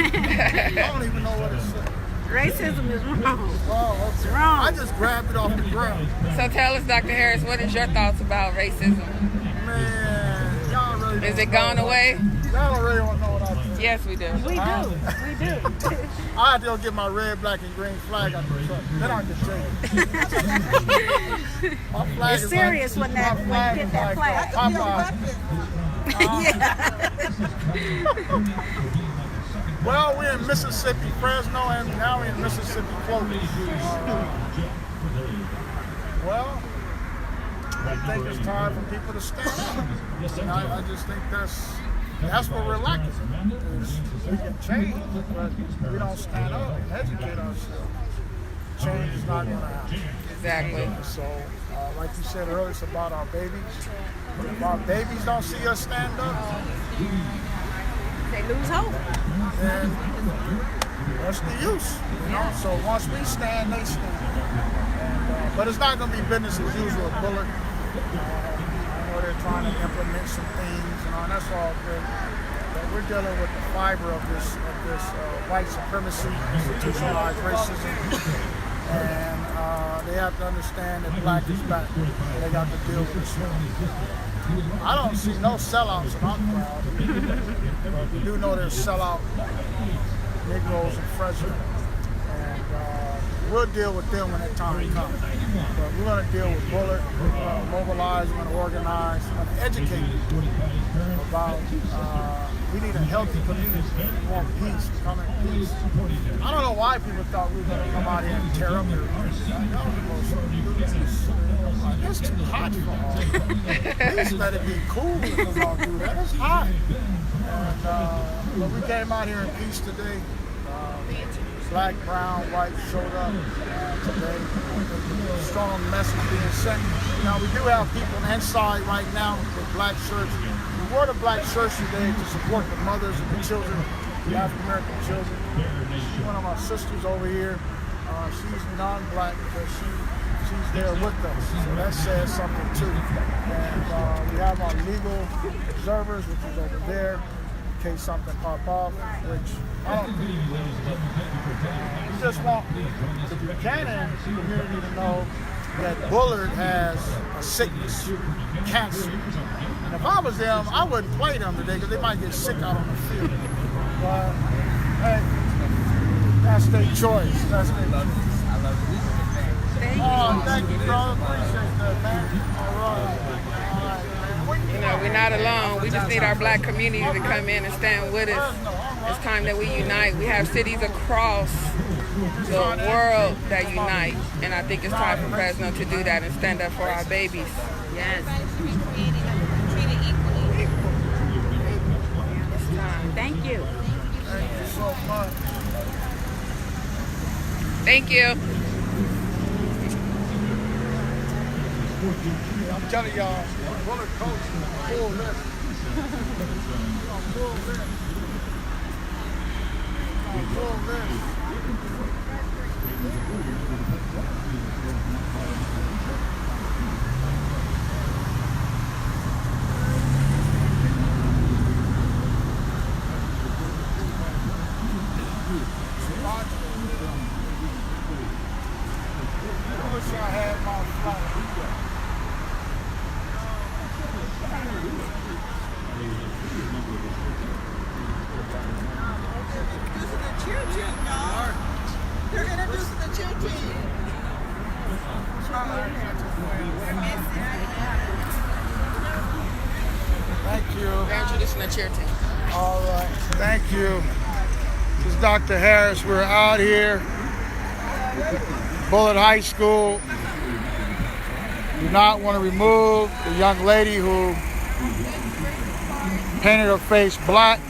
don't even know what it says. Racism is wrong. Oh, it's wrong. I just grabbed it off the ground. So tell us, Dr. Harris, what is your thoughts about racism? Man, y'all really Is it gone away? Y'all don't really want to know what I think. Yes, we do. We do. I had to go get my red, black, and green flag out the truck. Then I can change. My flag It's is serious like, when you get that flag. Well, we're in Mississippi, Fresno, and now we're in Mississippi, Clovis. Well, I think it's time for people to stand up. And I just think that's what we're lacking. We can change, but we don't stand up and educate ourselves. Change is not going to happen. Exactly. So, like you said earlier, it's about our babies. If our babies don't see us stand up, they lose hope. And what's the use? You know? So once we stand, they stand. And, but it's not going to be business as usual at Bullard. I know they're trying to implement some things, and that's all good. But we're dealing with the fiber of this white supremacy, institutionalized racism, and they have to understand that black is back. And they got to deal with this. I don't see no sellouts in our crowd, but we do know there's sellout Negroes in Fresno, and we'll deal with them when that time comes. But we're going to deal with Bullard, we're going to mobilize, we're going to organize, we're going to educate people about we need a healthy community. We want peace, we come in peace. I don't know why people thought we were going to come out here and tear up everything. It's too hot for all. Please let it be cool if we're going to do that. It's hot. And but we came out here in peace today. Black, brown, white showed up today. Strong message being sent. Now we do have people inside right now with black shirts. We wore the black shirts today to support the mothers and the children, the African American children. One of our sisters over here, she's non-black, but she's there with us. So that says something too. And we have our legal observers, which is over there, in case something pop off, which I don't think we just want the Buchanan community to know that Bullard has a sickness, cancer. And if I was them, I wouldn't play them today because they might get sick out on the field. But hey, that's their choice. That's their choice. Thank you, brother. Appreciate that, man. All right. You know, we're not alone. We just need our black community to come in and stand with us. It's time that we unite. We have cities across the world that unite, and I think it's time for Fresno to do that and stand up for our babies. Yes. It's time. Thank Thank you. Thank you so much. Thank you. I'm telling y'all, Bullard coach is full list. Full list. Full list. I wish I had my phone. Introducing the cheer team, y'all. They're introducing the cheer team. Thank you. They're introducing the cheer team. All right. Thank you. This is Dr. Harris. We're out here. Bullard High School. Do not want to remove the young lady who painted her face black.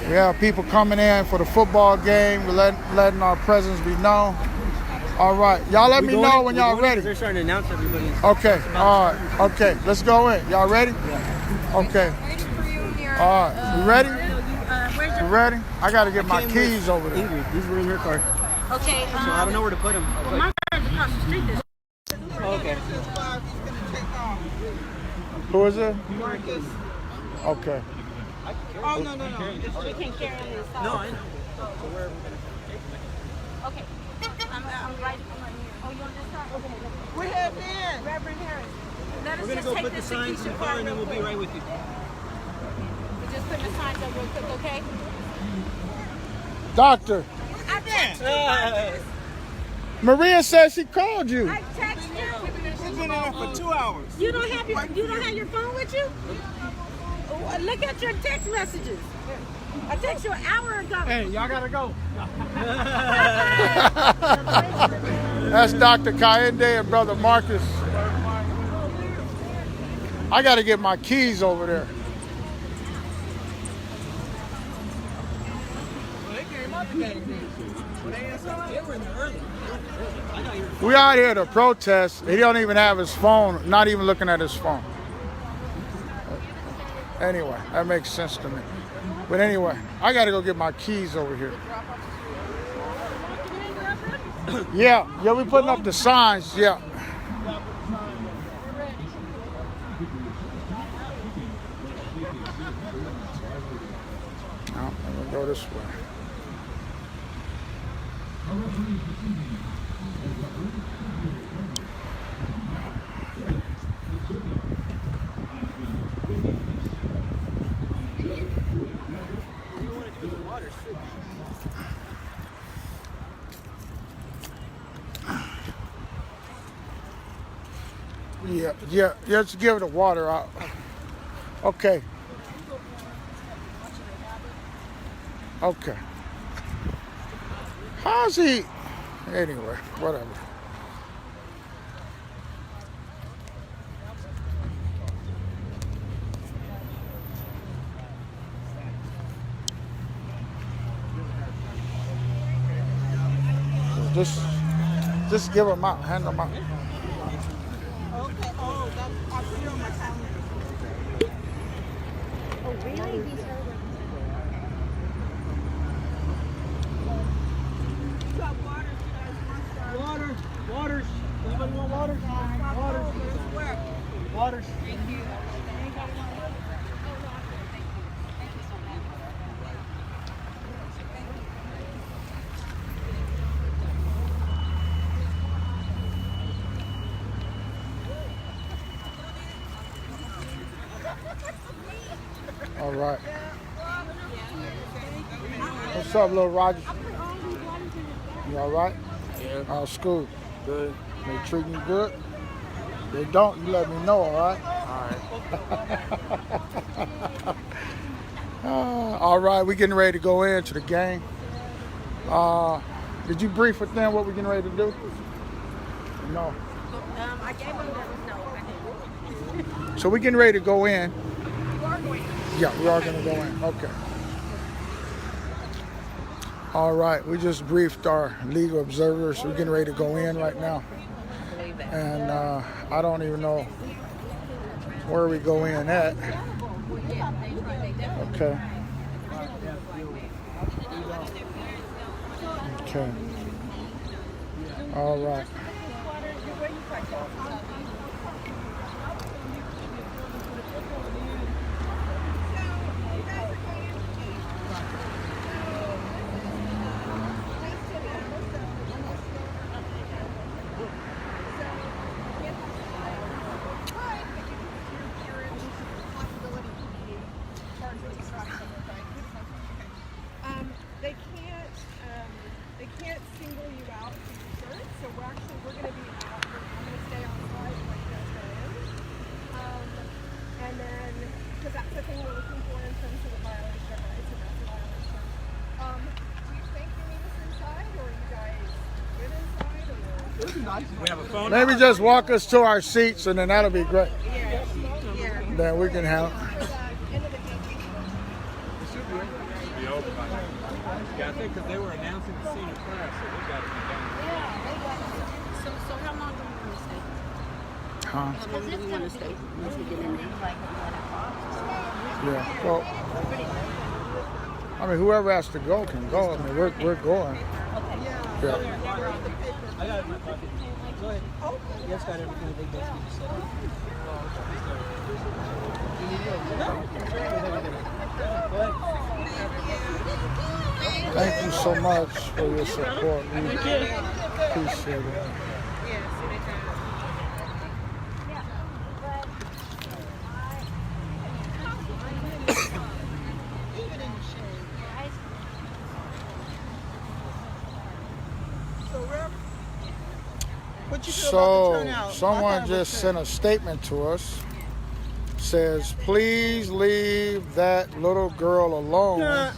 We have people coming in for the football game. We're letting our presence be known. All right. Y'all let me know when y'all ready. They're starting to announce everybody. Okay. All right. Okay. Let's go in. Y'all ready? Yeah. Okay. All right. You ready? You ready? I got to get my keys over there. Ingrid, these were in her car. Okay. So I don't know where to put them. Well, my car's across the street. Okay. Who is it? Marcus. Okay. Oh, no. We can't carry on this side. No, I know. Okay. I'm right here. Oh, you on this side? Okay. We're heading in. Reverend Harris. Let us We're going to just go take put the this signs in the car and then we'll be right with you. We're just putting the signs up real quick, okay? Doctor, I did. Maria says she called you. I texted you. We've been in there for 2 hours. You don't have your phone with you? Oh, look at your text messages. I texted you an hour ago. Hey, y'all gotta go. That's Dr. Kainde and Brother Marcus. I got to get my keys over there. We out here to protest. He don't even have his phone, not even looking at his phone. Anyway, that makes sense to me. But anyway, I got to go get my keys over here. Yeah, we putting up the signs, yeah. I'm gonna go this way. Yeah, just give it the water out. Okay. Okay. How's he? Anyway, whatever. Just give them out, hand them out. Okay, oh, I put it on my calendar. Oh, really? These are Waters. Anybody want waters? Waters. Thank you. All right. What's up, little Roger? You all right? Yeah. How's school? Good. They treating you good? They don't, you let me know, all right? All right. All right, we getting ready to go into the game. Did you brief with them what we're getting ready to do? No. I gave them no, I didn't. So we're getting ready to go in. You are going. Yeah, we are going to go in. Okay. All right, we just briefed our legal observers. We're getting ready to go in right now. And I don't even know where we go in at. Okay. Okay. All right. They can't single you out for search, so we're going to be out. I'm going to stay on site like this and then, because that's the thing we're looking for in terms of the violation of rights, and that's a violation. Do you think you need us inside, or you guys good inside, or? We have a phone. Maybe just walk us to our seats, and then that'll be great. Yeah. Then we can have. Yeah, I think because they were announcing the senior class, so they got to be done. So how long do you want to stay? Huh? How long do you want to stay once we get in there? Yeah. Well, I mean, whoever has to go can go. I mean, we're going. Yeah. I got it in my pocket. Go ahead. Yes, got everything they basically said. Go ahead. Thank you so much for your support. We appreciate it. So someone just sent a statement to us. Says, please leave that little girl alone.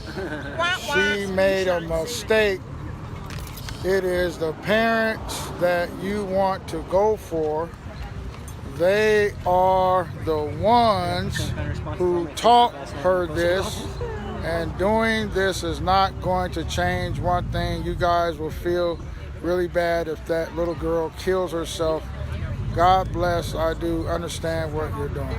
She made a mistake. It is the parents that you want to go for. They are the ones who taught her this, and doing this is not going to change one thing. You guys will feel really bad if that little girl kills herself. God bless. I do understand what you're doing.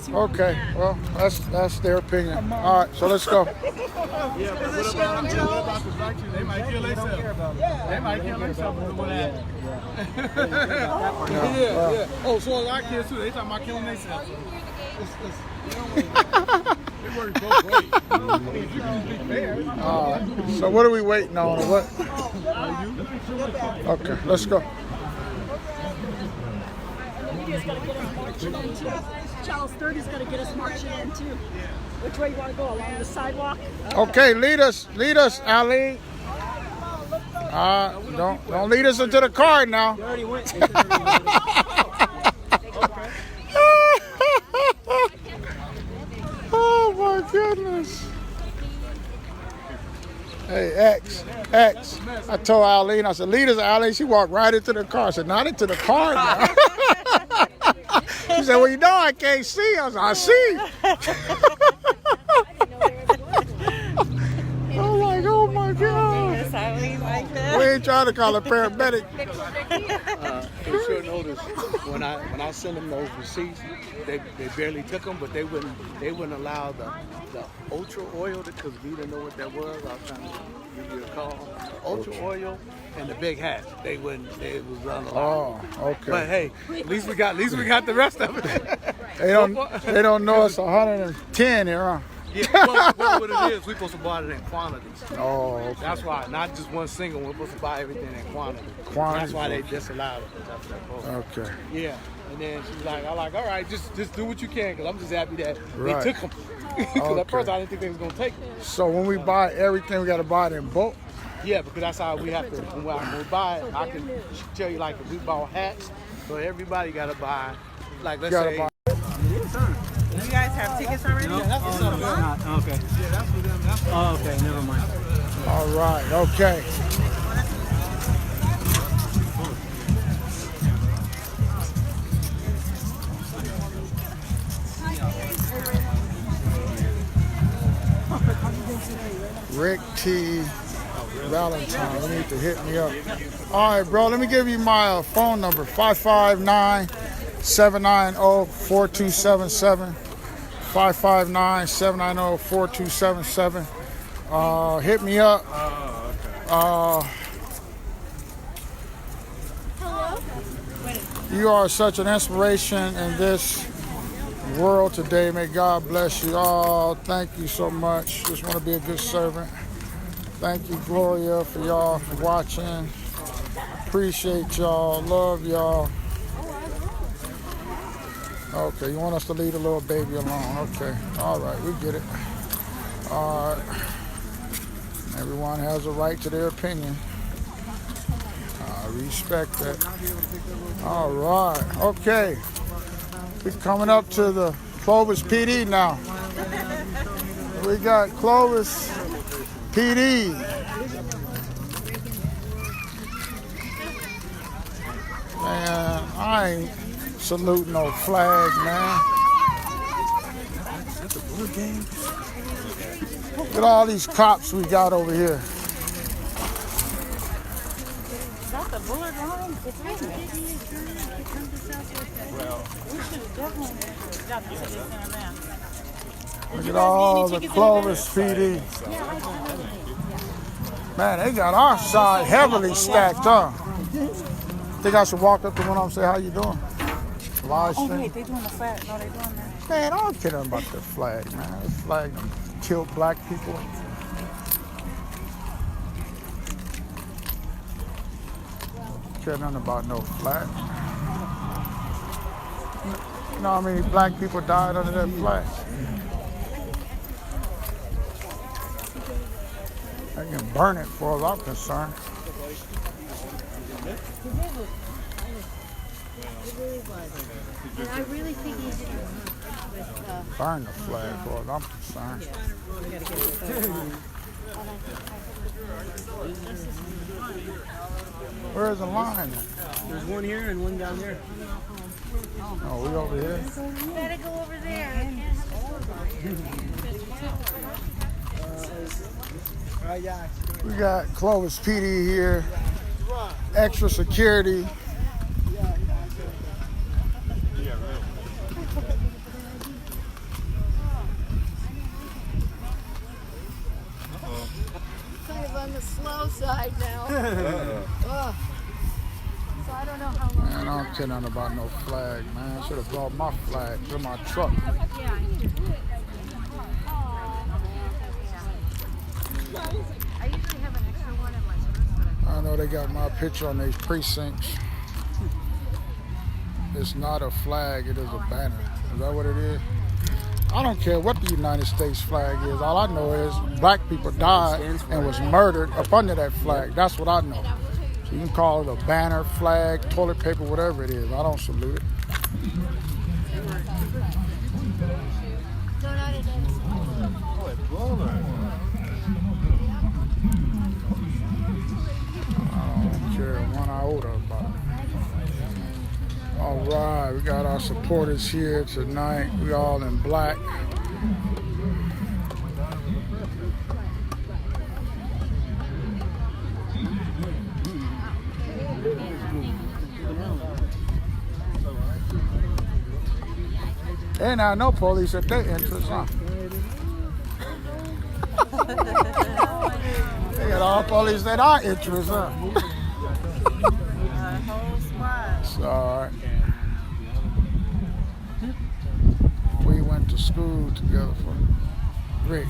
Okay, well, that's their opinion. All right, so let's go. Yeah, but what about the black children? They might kill themselves. They might kill themselves with what happened. Yeah. Oh, so a lot of kids too. They talking about killing themselves. It works both ways. I mean, if you can just be fair. All right. So what are we waiting on? Or what? Okay, let's go. Charles 30's going to get us marching in too. Which way you want to go? Along the sidewalk? Okay, lead us, Ali. Don't lead us into the car now. Oh my goodness. Hey, X. I told Eileen, I said, lead us, Eileen. She walked right into the car. I said, not into the car now. She said, well, you know I can't see. I said, I see. I'm like, oh my God. We ain't trying to call a paramedic. You should notice when I sent them those receipts, they barely took them, but they wouldn't allow the ultra oil, because we didn't know what that was. I was trying to give you a call. The ultra oil and the big hat. They was unallowed. Oh, okay. But hey, at least we got the rest of it. They don't know it's 110 here, huh? Yeah, well, what it is, we're supposed to buy it in quantities. Oh, okay. That's why, not just one single. We're supposed to buy everything in quantity. That's why they disallowed it. That's what okay. Yeah, and then she's like, all right, just do what you can, because I'm just happy that they took them. Because at first I didn't think they was gonna take them. So when we buy everything, we got to buy it in bulk. Yeah, because that's how we have to. When we buy it, I can tell you, like, if we bought hats, so everybody got to buy. Like, let's say. You guys have tickets already? No, that's okay. Yeah, that's for them. Oh, okay, never mind. All right, okay. Rick T. Valentine. You need to hit me up. All right, bro. Let me give you my phone number: 559-790-4277. 559-790-4277. Hit me up. You are such an inspiration in this world today. May God bless you all. Thank you so much. Just want to be a good servant. Thank you, Gloria, for y'all for watching. Appreciate y'all. Love y'all. Okay, you want us to leave the little baby alone. Okay. All right, we get it. All right. Everyone has a right to their opinion. I respect that. All right. Okay. We're coming up to the Clovis PD now. We got Clovis PD. Man, I ain't saluting no flag, man. Is that the Bullard game? Look at all these cops we got over here. Is that the Bullard line? It's well, we should definitely got to this in advance. Look at all the Clovis PD. Man, they got our side heavily stacked, huh? Think I should walk up to one of them and say, how you doing? Live stream. Oh, wait, they doing the flag. No, they doing that. Man, I don't care nothing about the flag, man. The flag killed black people. Care nothing about no flag. You know how many black people died under that flag? I can burn it for as I'm concerned. And I really think he did with Burn the flag for as I'm concerned. Where's the line? There's one here and one down there. Oh, we over here? You better go over there. We got Clovis PD here. Extra security. Kind of on the slow side now. So I don't know how long. Man, I don't care nothing about no flag, man. I should have brought my flag to my truck. Yeah. I usually have an extra one in my purse. I know they got my picture on these precincts. It's not a flag, it is a banner. Is that what it is? I don't care what the United States flag is. All I know is black people died and was murdered up under that flag. That's what I know. So you can call it a banner, flag, toilet paper, whatever it is. I don't salute it. I don't care one iota about it. All right, we got our supporters here tonight. We all in black. And I know police at their entrance, huh? They got all police at our entrance, huh? Sorry. We went to school together for Rick.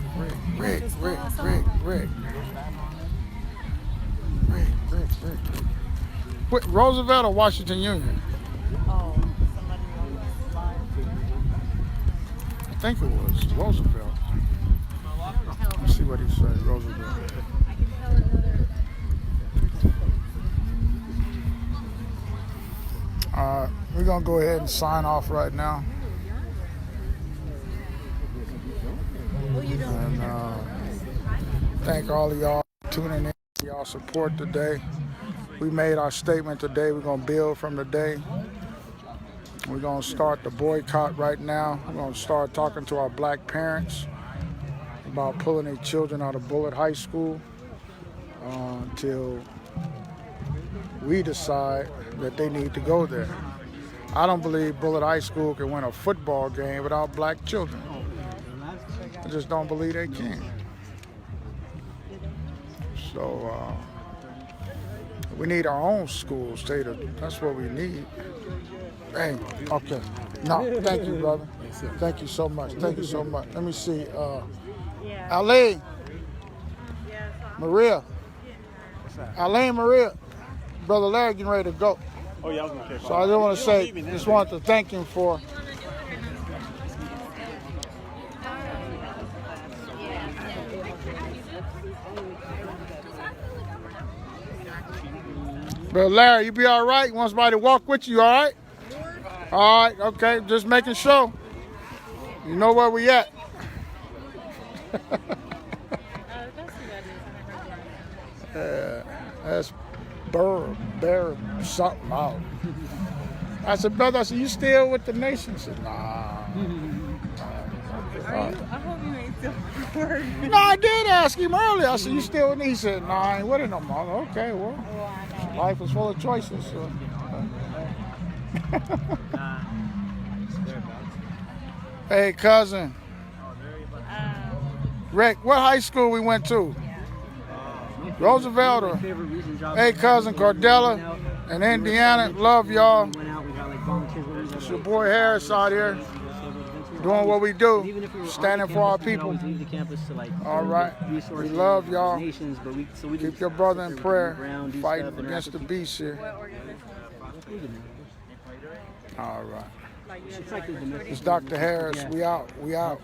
What, Roosevelt or Washington Union? Oh, somebody on this line. I think it was Roosevelt. Let's see what he said, Roosevelt. We're going to go ahead and sign off right now. And thank all of y'all for tuning in, y'all support today. We made our statement today. We're going to build from today. We're going to start the boycott right now. We're going to start talking to our black parents. about pulling their children out of Bullard High School until we decide that they need to go there. I don't believe Bullard High School can win a football game without black children. I just don't believe they can. So we need our own schools. That's what we need. Hey, okay. No, thank you, brother. Thank you so much. Thank you so much. Let me see. Ali. Maria. Alain Maria. Brother Larry getting ready to go. Oh, yeah, I was going to catch. So I just want to say, just wanted to thank him for. Brother Larry, you be all right? You want somebody to walk with you, all right? All right, okay, just making sure. You know where we at. That's bear something out. I said, brother, you still with the nation? He said, nah. I hope you ain't still recording. No, I did ask him earlier. I said, you still with me? He said, nah, I ain't with it no more. Okay, well, life is full of choices. So. Hey, cousin. Rick, what high school we went to? Roosevelt or? Hey, cousin Cordella in Indiana. Love y'all. It's your boy Harris out here doing what we do, standing for our people. All right. We love y'all. Keep your brother in prayer, fighting against the beast here. All right. It's Dr. Harris. We out. We out.